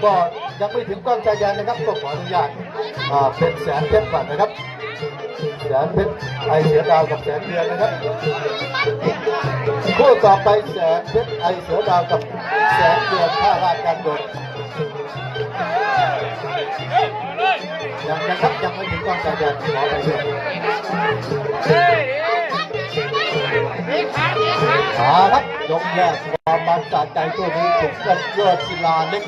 ก็ยังไม่ถึงกล้องชายแดนนะครับก็ขออนุญาตเป็นแสนเพชรก่อนนะครับแสนเพชรไอเสือดาวกับแสนเดือนนะครับคู่ต่อไปแสนเพชรไอเสือดาวกับแสนเดือนท่าราชการโดดยังนะครับยังไม่ถึงกล้องชายแดนขอไปเรื่อยครับยกแรกความมันสะใจตัวนี้ถูกกันยอดศิลาเล็ก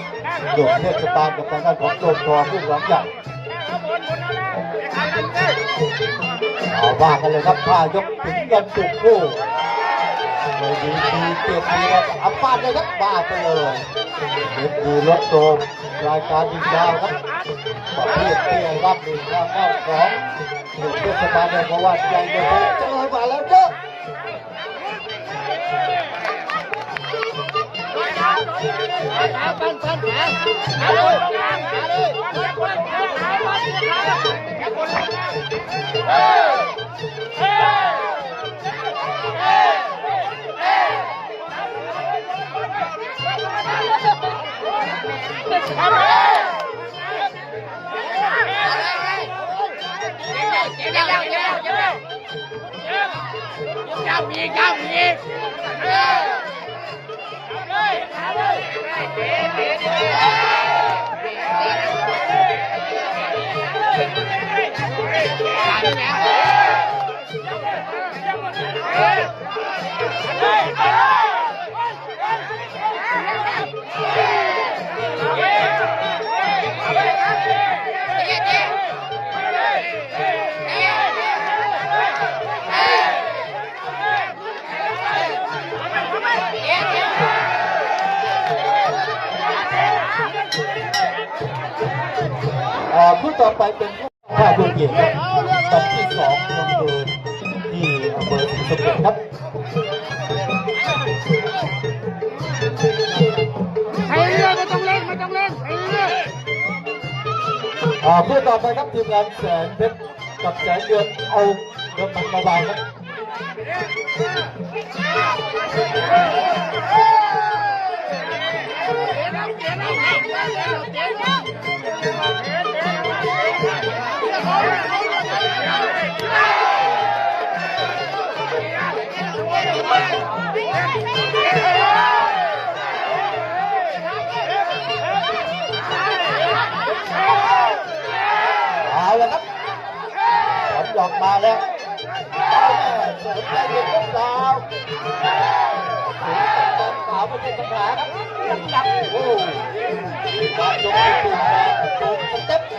โดดเทศบาลกับทางด้านของโดดทองผู้หลังใหญ่เอาว่ากันเลยครับผ้ายกถึงกันจุกคู่เลยดีเกียรติครับอัปปาดเลยครับบ้าไปเลยเด็กดีรถโตรายการยิงดาวครับประเภทเตี้ยรับหนึ่งทางด้านของโดดเทศบาลเนี่ยเพราะว่าใหญ่เดือดเจอมาแล้วเจ้าปั้นขาเลยขาเลยผู้ต่อไปเป็นผู้ชายโยเกียรติตัดที่2ลงเดินที่อำเภอศรีสะเกษครับไอ้เรือไม่ต้องเล่นไอ้เรือผู้ต่อไปครับทีมงานแสนเพชรกับแสนเดือนเอาเดินมันเบาๆครับเอาแล้วครับผลหยอกมาแล้วเสริมใจเย็นลูกสาวสาวไม่ใช่ปัญหาครับยังจับโอ้ก็ยกตูนมาตูนสเต็ปเ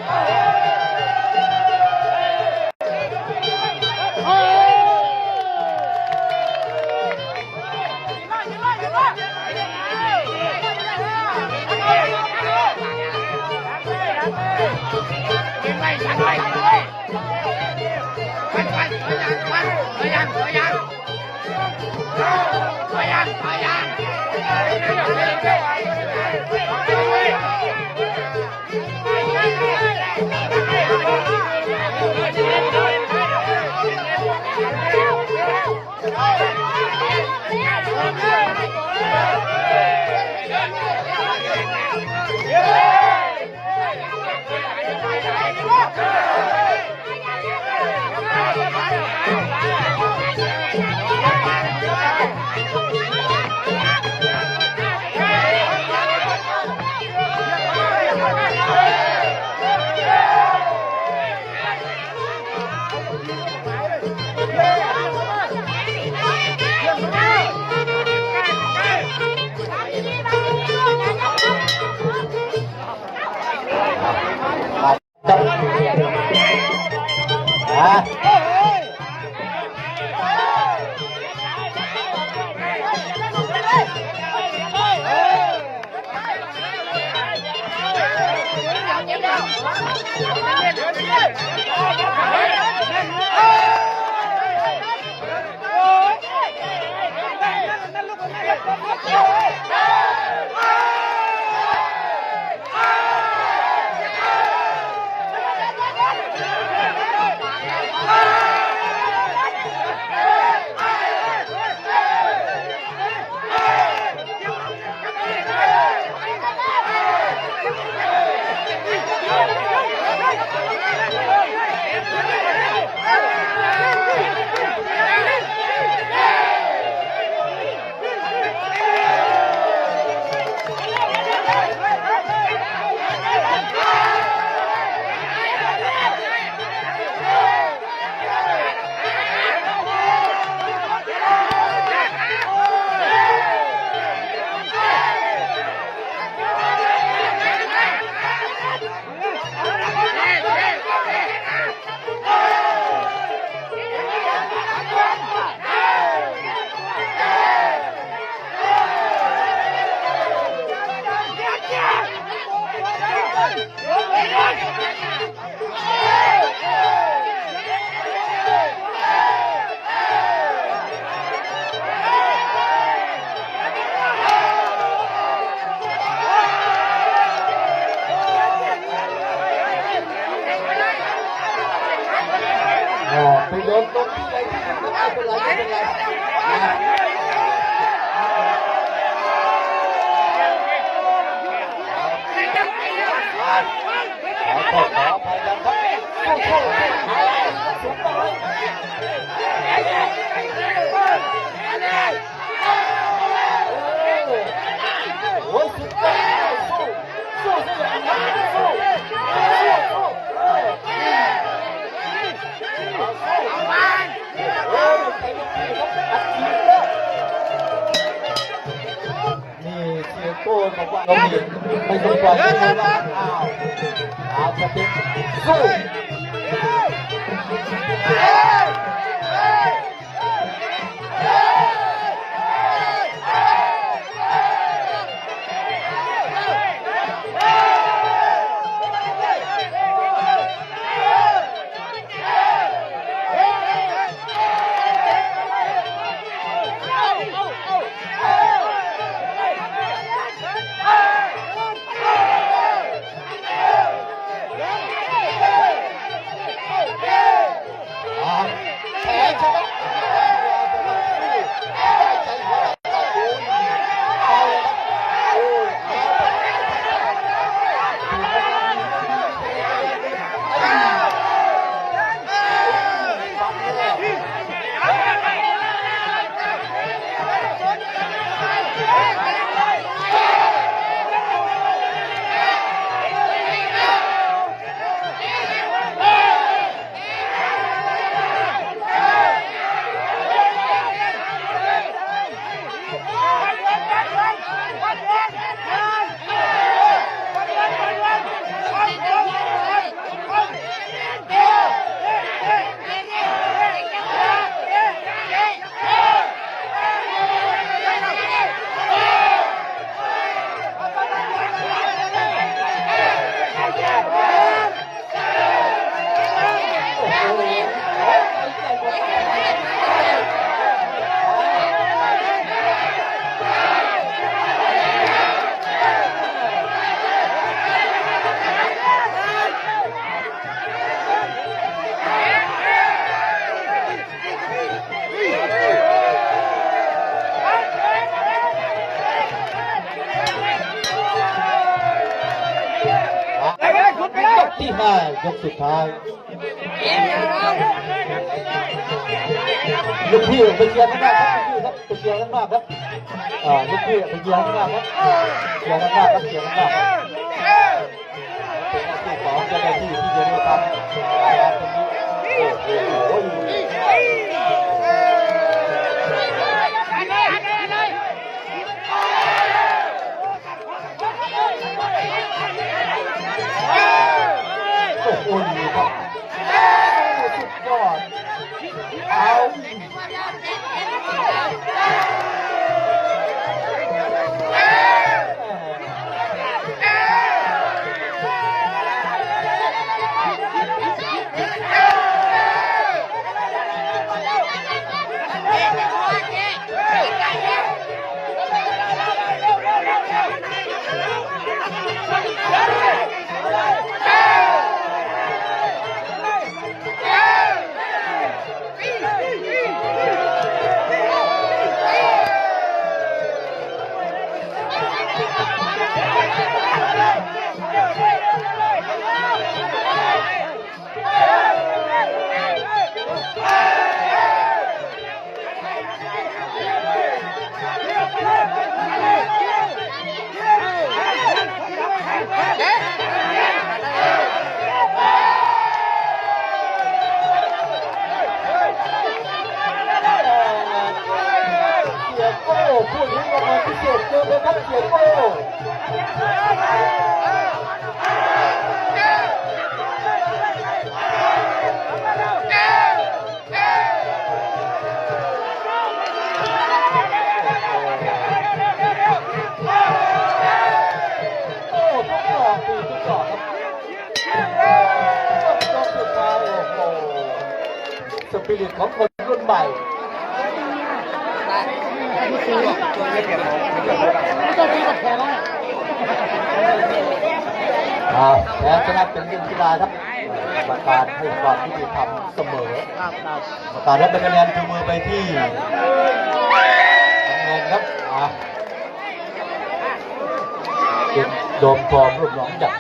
เป็นไรไม่เป็นไรขอโทษขออภัยกันครับสู้ๆสูงไปโอ้ยสุดยอดสู้สู้สู้สู้นี่เสียโก้บอกว่าเราไม่ต้องปล่อยให้เขาว่าเอาสติ๊กสู้ที่ห้ายกสุดท้ายลูกพี่ไปเชียร์ข้างหน้าครับลูกพี่ครับไปเชียร์ข้างหน้าครับลูกพี่ไปเชียร์ข้างหน้าครับเชียร์ข้างหน้าครับเชียร์ข้างหน้าครับเป็นหน้าที่ของเจ้าหน้าที่ที่จะได้ทำงานตรงนี้โอ้โหโอ้โหครับสุดยอดเอาผู้หญิงรางวัลพิเศษเจอเลยครับเสียโก้ทุกดอกดีทุกดอกครับดอกสุดท้ายโอ้โหสปิริตของคนรุ่นใหม่แพ้ชนะเป็นเรื่องกีฬาครับ ประการให้ความยุติธรรมเสมอ ครับครับ ประการได้เป็นคะแนนชูมือไปที่น้ำเงินครับเป็นโดมทองรูปหนองจักร